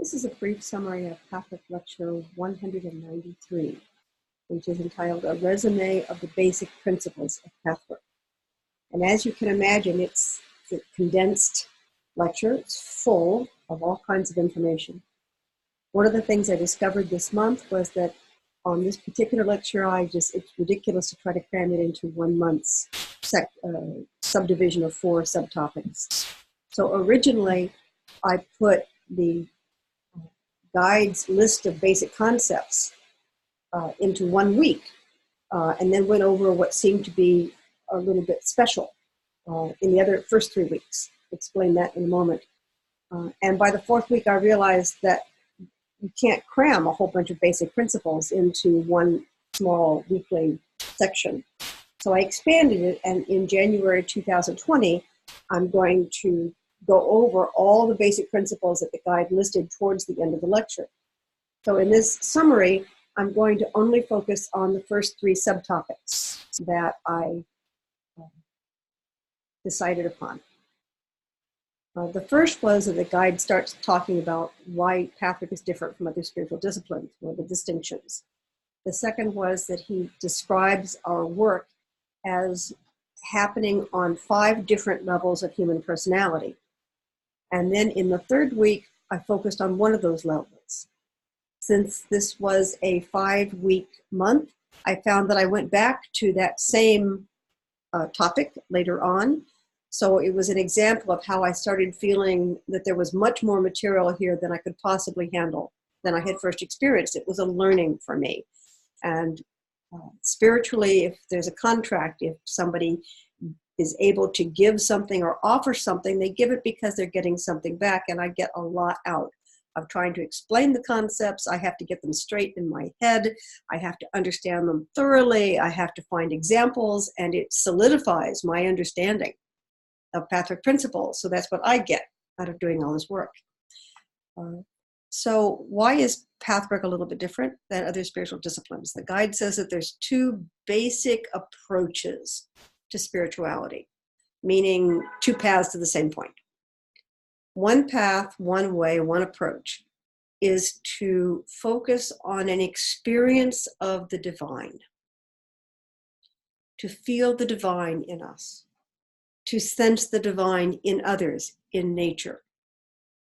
This is a brief summary of Pathwork Lecture 193, which is entitled A Resume of the Basic Principles of Pathwork. And as you can imagine, it's a condensed lecture. It's full of all kinds of information. One of the things I discovered this month was that on this particular lecture, it's ridiculous to try to cram it into 1 month's subdivision of 4 subtopics. So originally, I put the guide's list of basic concepts into 1 week, and then went over what seemed to be a little bit special in the first 3 weeks. Explain that in a moment. And by the 4th week, I realized that you can't cram a whole bunch of basic principles into 1 small weekly section. So I expanded it, and in January 2020, I'm going to go over all the basic principles that the guide listed towards the end of the lecture. So in this summary, I'm going to only focus on the first 3 subtopics that I decided upon. The first was that the guide starts talking about why Pathwork is different from other spiritual disciplines, or the distinctions. The second was that he describes our work as happening on 5 different levels of human personality. And then in the 3rd week, I focused on one of those levels. Since this was a 5-week month, I found that I went back to that same topic later on. So it was an example of how I started feeling that there was much more material here than I could possibly handle than I had first experienced. It was a learning for me. And spiritually, if there's a contract, if somebody is able to give something or offer something, they give it because they're getting something back, and I get a lot out of trying to explain the concepts. I have to get them straight in my head. I have to understand them thoroughly. I have to find examples, and it solidifies my understanding of Pathwork principles. So that's what I get out of doing all this work. So why is Pathwork a little bit different than other spiritual disciplines? The guide says that there's 2 basic approaches to spirituality, meaning 2 paths to the same point. 1 path, 1 way, 1 approach is to focus on an experience of the divine, to feel the divine in us, to sense the divine in others, in nature.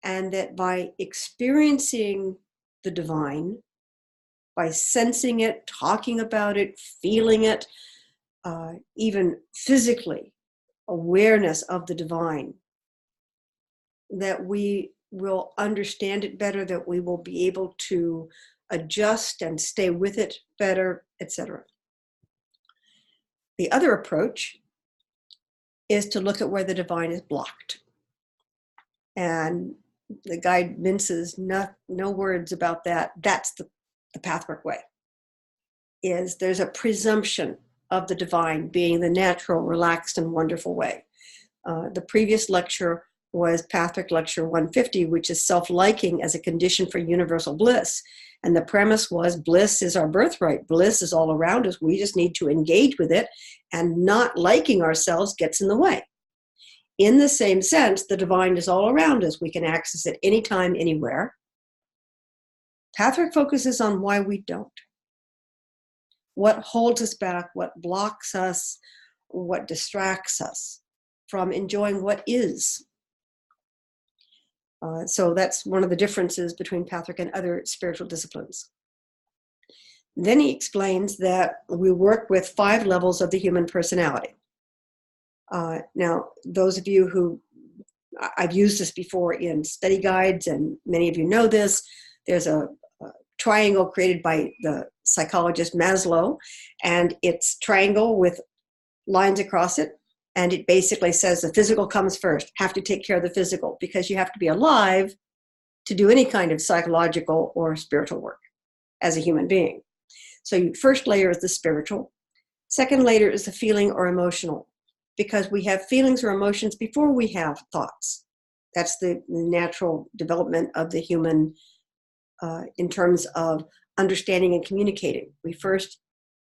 And that by experiencing the divine, by sensing it, talking about it, feeling it, even physically, awareness of the divine, that we will understand it better, that we will be able to adjust and stay with it better, etc. The other approach is to look at where the divine is blocked. And the guide minces no words about that. That's the Pathwork way. There's a presumption of the divine being the natural, relaxed, and wonderful way. The previous lecture was Pathwork Lecture 150, which is self-liking as a condition for universal bliss. And the premise was bliss is our birthright. Bliss is all around us. We just need to engage with it, and not liking ourselves gets in the way. In the same sense, the divine is all around us. We can access it anytime, anywhere. Pathwork focuses on why we don't. What holds us back, what blocks us, what distracts us from enjoying what is. So that's one of the differences between Pathwork and other spiritual disciplines. Then he explains that we work with 5 levels of the human personality. Now, those of you who, I've used this before in study guides, and many of you know this, there's a triangle created by the psychologist Maslow, and it's triangle with lines across it. And it basically says the physical comes first. Have to take care of the physical, because you have to be alive to do any kind of psychological or spiritual work as a human being. So first layer is the spiritual. Second layer is the feeling or emotional, because we have feelings or emotions before we have thoughts. That's the natural development of the human in terms of understanding and communicating. We first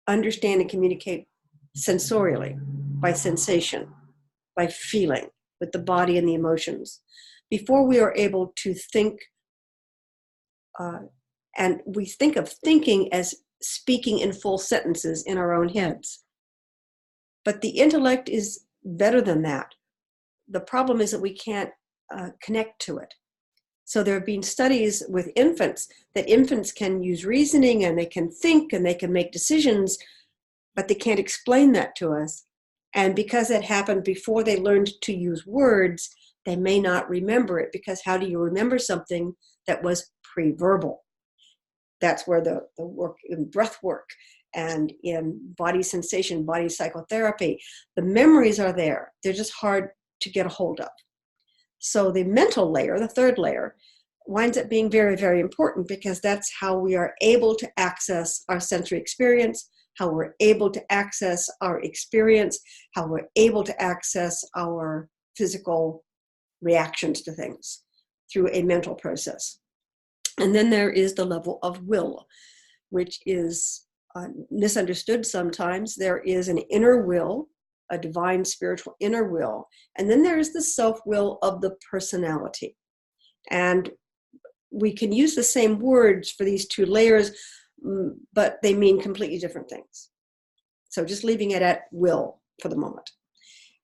understand and communicate sensorially, by sensation, by feeling with the body and the emotions, before we are able to think And we think of thinking as speaking in full sentences in our own heads. But the intellect is better than that. The problem is that we can't connect to it. So there have been studies with infants that infants can use reasoning and they can think and they can make decisions, but they can't explain that to us. And because that happened before they learned to use words, they may not remember it, because how do you remember something that was pre-verbal? That's where the work in breath work and in body sensation, body psychotherapy, the memories are there. They're just hard to get a hold of. So the mental layer, the third layer, winds up being very, very important, because that's how we are able to access our sensory experience, how we're able to access our experience, how we're able to access our physical reactions to things through a mental process. And then there is the level of will, which is misunderstood sometimes. There is an inner will, a divine spiritual inner will, and then there is the self-will of the personality. And we can use the same words for these two layers, but they mean completely different things. So just leaving it at will for the moment.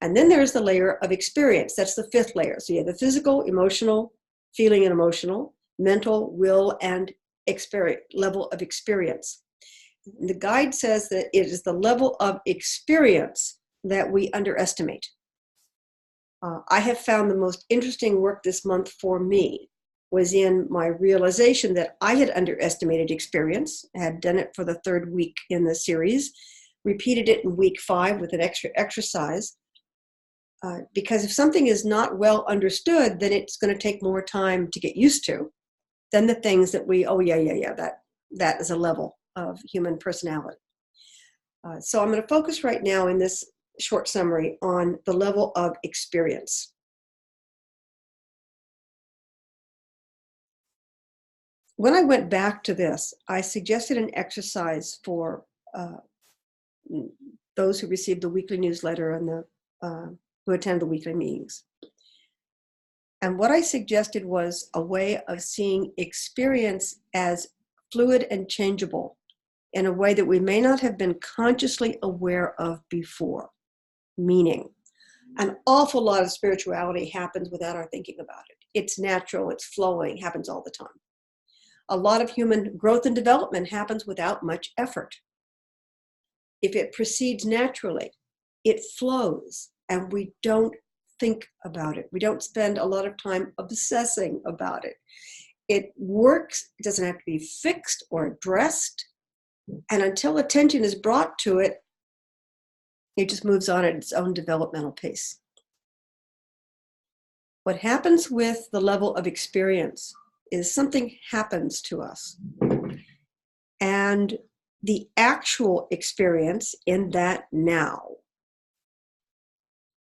And then there's the layer of experience. That's the fifth layer. So you have the physical, emotional, feeling and emotional, mental, will, and level of experience. The guide says that it is the level of experience that we underestimate. I have found the most interesting work this month for me was in my realization that I had underestimated experience. I had done it for the third week in the series, repeated it in week 5 with an extra exercise. Because if something is not well understood, then it's going to take more time to get used to than the things that that is a level of human personality. So I'm going to focus right now in this short summary on the level of experience. When I went back to this, I suggested an exercise for those who received the weekly newsletter and who attend the weekly meetings. And what I suggested was a way of seeing experience as fluid and changeable in a way that we may not have been consciously aware of before. Meaning, an awful lot of spirituality happens without our thinking about it. It's natural, it's flowing, happens all the time. A lot of human growth and development happens without much effort. If it proceeds naturally, it flows, and we don't think about it. We don't spend a lot of time obsessing about it. It works, it doesn't have to be fixed or addressed, and until attention is brought to it, it just moves on at its own developmental pace. What happens with the level of experience is something happens to us. And the actual experience in that now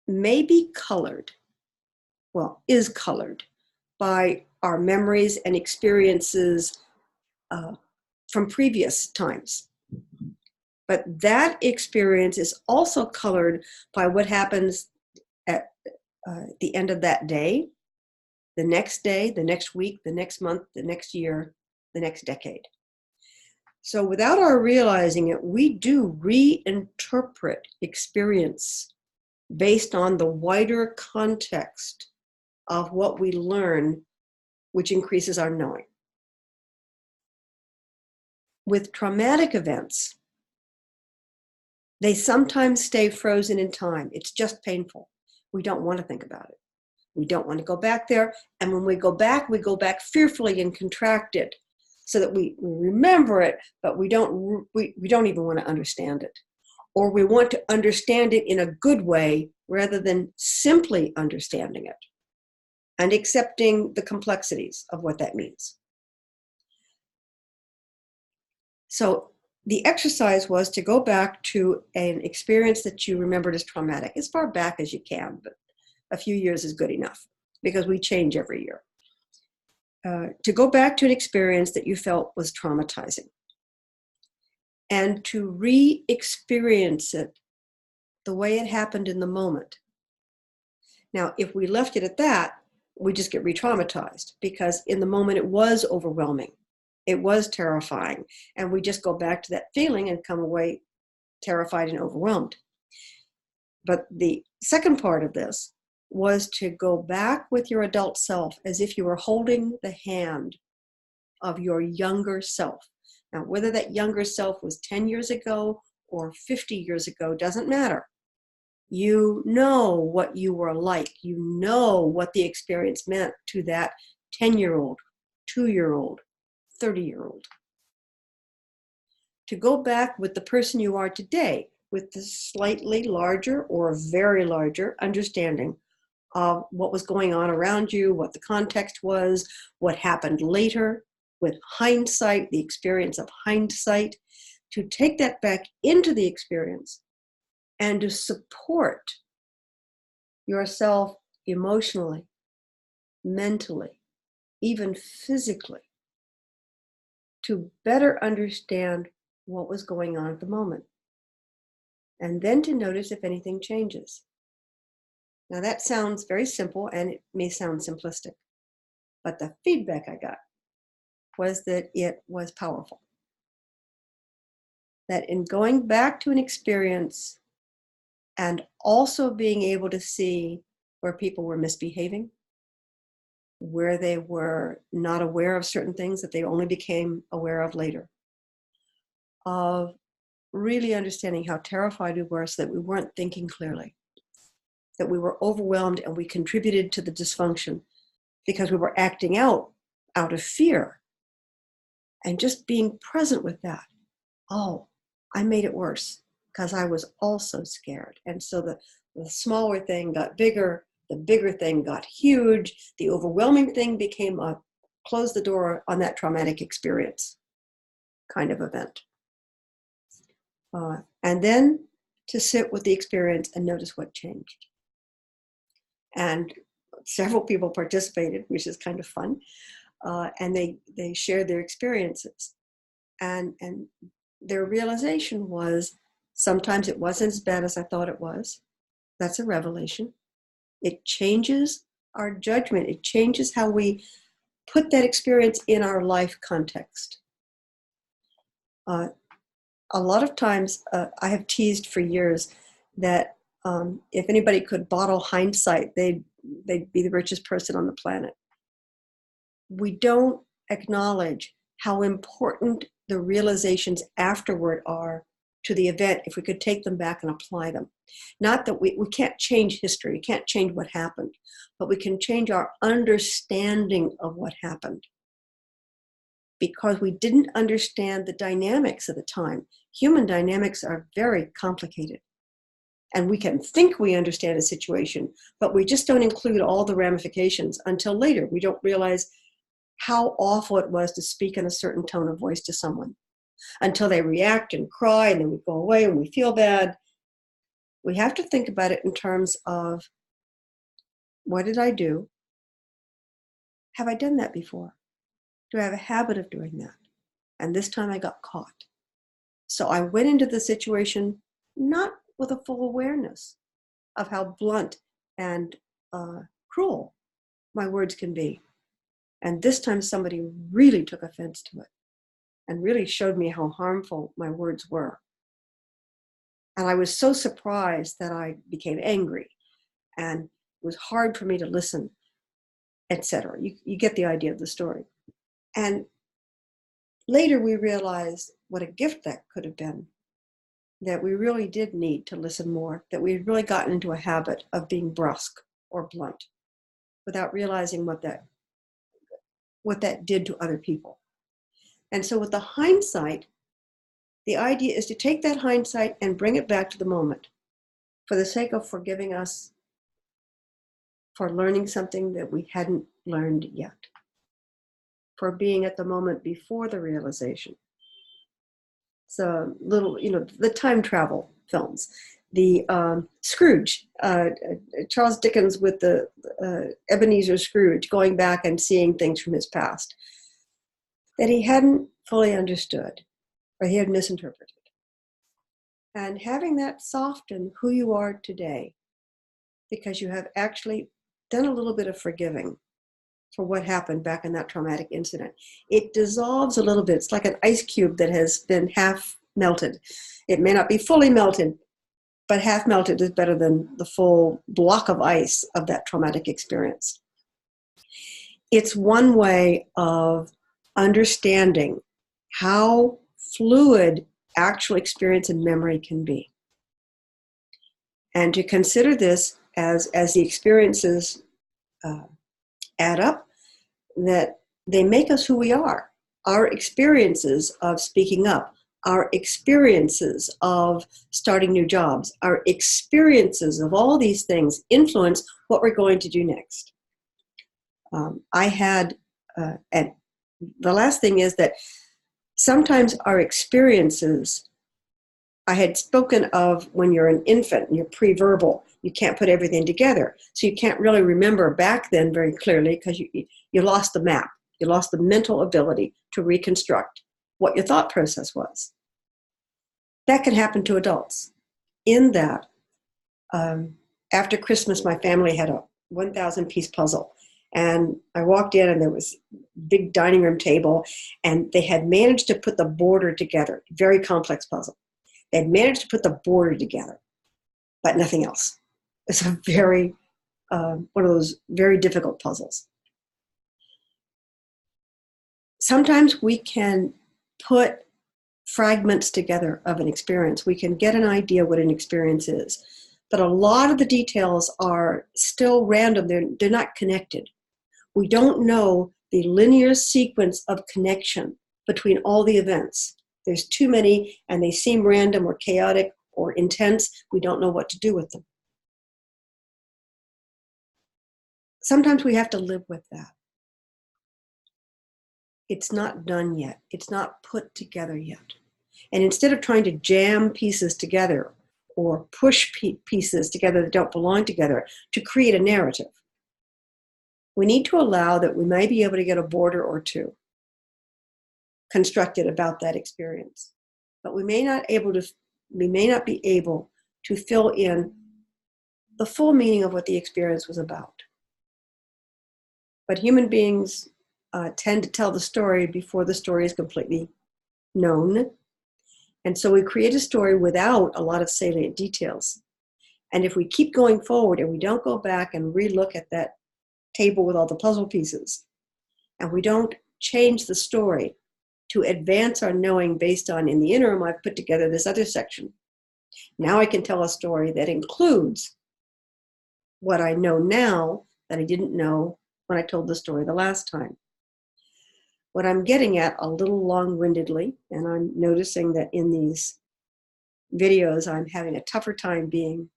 may be colored, is colored by our memories and experiences from previous times. But that experience is also colored by what happens at the end of that day, the next week, the next month, the next year, the next decade. So without our realizing it, we do reinterpret experience based on the wider context of what we learn, which increases our knowing. With traumatic events, they sometimes stay frozen in time. It's just painful. We don't want to think about it. We don't want to go back there. And when we go back fearfully and contracted so that we remember it, but we don't even want to understand it. Or we want to understand it in a good way rather than simply understanding it and accepting the complexities of what that means. So the exercise was to go back to an experience that you remembered as traumatic, as far back as you can, but a few years is good enough because we change every year. To go back to an experience that you felt was traumatizing and to re-experience it the way it happened in the moment. Now, if we left it at that, we just get re-traumatized because in the moment it was overwhelming. It was terrifying. And we just go back to that feeling and come away terrified and overwhelmed. But the second part of this was to go back with your adult self as if you were holding the hand of your younger self. Now, whether that younger self was 10 years ago or 50 years ago doesn't matter. You know what you were like. You know what the experience meant to that 10-year-old, 2-year-old, 30-year-old. To go back with the person you are today, with the slightly larger or very larger understanding of what was going on around you, what the context was, what happened later, with hindsight, the experience of hindsight, to take that back into the experience and to support yourself emotionally, mentally, even physically, to better understand what was going on at the moment. And then to notice if anything changes. Now that sounds very simple and it may sound simplistic, but the feedback I got was that it was powerful. That in going back to an experience and also being able to see where people were misbehaving, where they were not aware of certain things that they only became aware of later, of really understanding how terrified we were so that we weren't thinking clearly, that we were overwhelmed and we contributed to the dysfunction because we were acting out of fear, and just being present with that. Oh, I made it worse because I was also scared. And so the smaller thing got bigger, the bigger thing got huge, the overwhelming thing became a close the door on that traumatic experience kind of event. And then to sit with the experience and notice what changed. And several people participated, which is kind of fun. And they shared their experiences. And their realization was sometimes it wasn't as bad as I thought it was. That's a revelation. It changes our judgment. It changes how we put that experience in our life context. A lot of times, I have teased for years that if anybody could bottle hindsight, they'd be the richest person on the planet. We don't acknowledge how important the realizations afterward are to the event if we could take them back and apply them. Not that we can't change history, we can't change what happened, but we can change our understanding of what happened. Because we didn't understand the dynamics of the time. Human dynamics are very complicated. And we can think we understand a situation, but we just don't include all the ramifications until later. We don't realize how awful it was to speak in a certain tone of voice to someone until they react and cry and then we go away and we feel bad. We have to think about it in terms of, what did I do? Have I done that before? Do I have a habit of doing that? And this time I got caught. So I went into the situation not with a full awareness of how blunt and cruel my words can be. And this time somebody really took offense to it and really showed me how harmful my words were. And I was so surprised that I became angry and it was hard for me to listen, etc. You get the idea of the story. And later we realized what a gift that could have been, that we really did need to listen more, that we had really gotten into a habit of being brusque or blunt without realizing what that did to other people. And so with the hindsight, the idea is to take that hindsight and bring it back to the moment for the sake of forgiving us for learning something that we hadn't learned yet, for being at the moment before the realization. So little, the time travel films, the Scrooge, Charles Dickens with the Ebenezer Scrooge going back and seeing things from his past that he hadn't fully understood or he had misinterpreted. And having that soften who you are today because you have actually done a little bit of forgiving for what happened back in that traumatic incident. It dissolves a little bit. It's like an ice cube that has been half melted. It may not be fully melted, but half melted is better than the full block of ice of that traumatic experience. It's one way of understanding how fluid actual experience and memory can be. And to consider this as the experiences add up, that they make us who we are. Our experiences of speaking up, our experiences of starting new jobs, our experiences of all these things influence what we're going to do next. And the last thing is that sometimes our experiences, I had spoken of when you're an infant and you're pre-verbal, you can't put everything together. So you can't really remember back then very clearly because you lost the map. You lost the mental ability to reconstruct what your thought process was. That can happen to adults. In that, after Christmas, my family had a 1,000-piece puzzle. And I walked in and there was a big dining room table and they had managed to put the border together. Very complex puzzle. They had managed to put the border together, but nothing else. It's a very, one of those very difficult puzzles. Sometimes we can put fragments together of an experience. We can get an idea what an experience is, but a lot of the details are still random. They're not connected. We don't know the linear sequence of connection between all the events. There's too many and they seem random or chaotic or intense. We don't know what to do with them. Sometimes we have to live with that. It's not done yet. It's not put together yet. And instead of trying to jam pieces together or push pieces together that don't belong together to create a narrative, we need to allow that we may be able to get a border or two constructed about that experience. But we may not be able to fill in the full meaning of what the experience was about. But human beings tend to tell the story before the story is completely known. And so we create a story without a lot of salient details. And if we keep going forward and we don't go back and relook at that table with all the puzzle pieces, and we don't change the story to advance our knowing based on, in the interim, I've put together this other section. Now I can tell a story that includes what I know now that I didn't know when I told the story the last time. What I'm getting at a little long-windedly, and I'm noticing that in these videos I'm having a tougher time being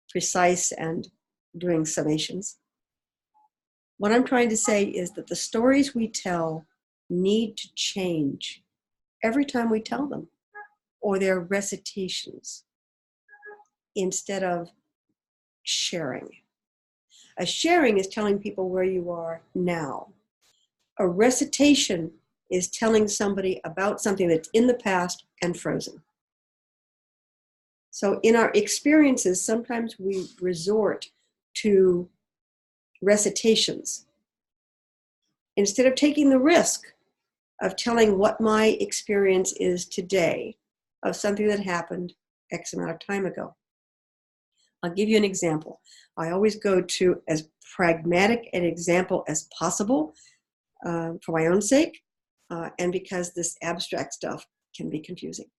precise and doing summations. What I'm trying to say is that the stories we tell need to change every time we tell them, or they're recitations instead of sharing. A sharing is telling people where you are now. A recitation is telling somebody about something that's in the past and frozen. So in our experiences, sometimes we resort to recitations instead of taking the risk of telling what my experience is today of something that happened X amount of time ago. I'll give you an example. I always go to as pragmatic an example as possible for my own sake, and because this abstract stuff can be confusing.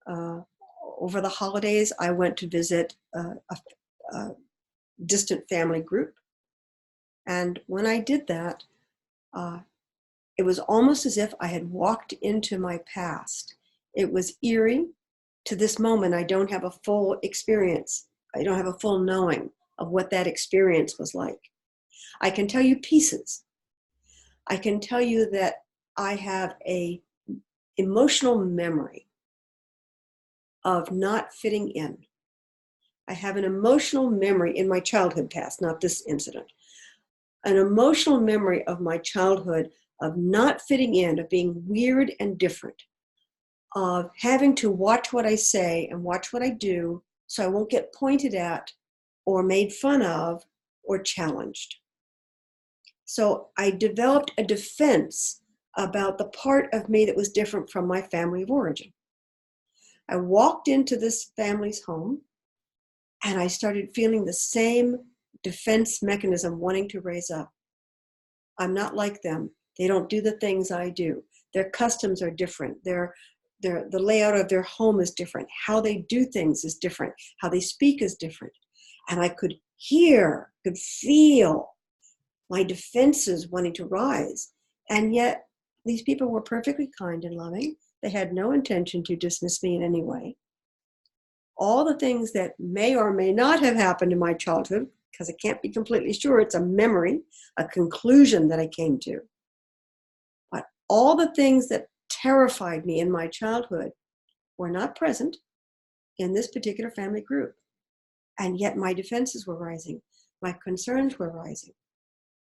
Over the holidays, I went to visit a distant family group. And when I did that, it was almost as if I had walked into my past. It was eerie. To this moment, I don't have a full experience. I don't have a full knowing of what that experience was like. I can tell you pieces. I can tell you that I have an emotional memory of not fitting in. I have an emotional memory in my childhood past, not this incident. An emotional memory of my childhood of not fitting in, of being weird and different, of having to watch what I say and watch what I do so I won't get pointed at or made fun of or challenged. So I developed a defense about the part of me that was different from my family of origin. I walked into this family's home and I started feeling the same defense mechanism wanting to raise up. I'm not like them. They don't do the things I do. Their customs are different. The layout of their home is different. How they do things is different. How they speak is different. And I could feel my defenses wanting to rise. And yet these people were perfectly kind and loving. They had no intention to dismiss me in any way. All the things that may or may not have happened in my childhood, because I can't be completely sure, it's a memory, a conclusion that I came to. But all the things that terrified me in my childhood were not present in this particular family group. And yet my defenses were rising. My concerns were rising.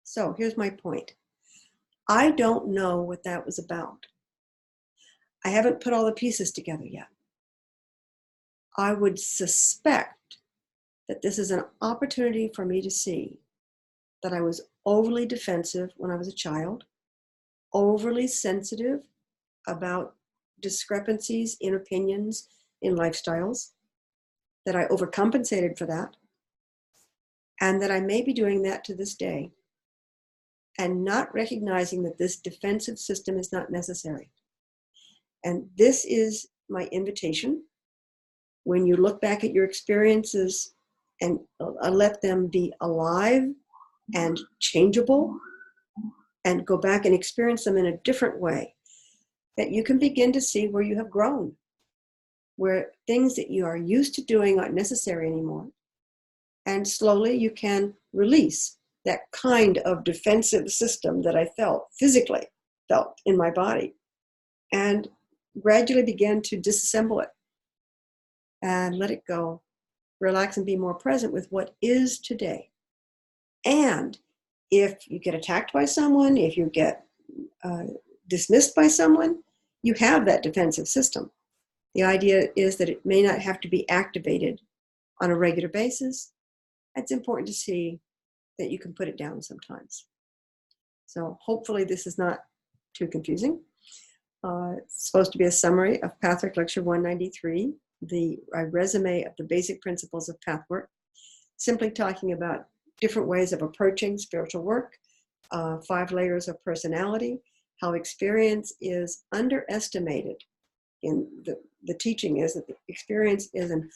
So here's my point. I don't know what that was about. I haven't put all the pieces together yet. I would suspect that this is an opportunity for me to see that I was overly defensive when I was a child, overly sensitive about discrepancies in opinions, in lifestyles, that I overcompensated for that, and that I may be doing that to this day, and not recognizing that this defensive system is not necessary. And this is my invitation. When you look back at your experiences and let them be alive and changeable, and go back and experience them in a different way, that you can begin to see where you have grown, where things that you are used to doing aren't necessary anymore. And slowly you can release that kind of defensive system that I physically felt in my body, and gradually begin to disassemble it and let it go, relax, and be more present with what is today. And if you get attacked by someone, if you get dismissed by someone, you have that defensive system. The idea is that it may not have to be activated on a regular basis. It's important to see that you can put it down sometimes. So hopefully this is not too confusing. It's supposed to be a summary of Pathwork Lecture 193, a resume of the basic principles of Pathwork, simply talking about different ways of approaching spiritual work, 5 layers of personality, how experience is underestimated. In the teaching is that the experience is an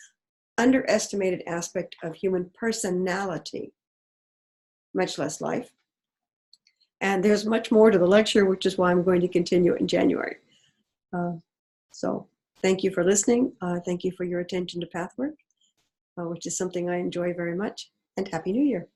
underestimated aspect of human personality, much less life. And there's much more to the lecture, which is why I'm going to continue in January. So thank you for listening. Thank you for your attention to Pathwork, which is something I enjoy very much. And Happy New Year.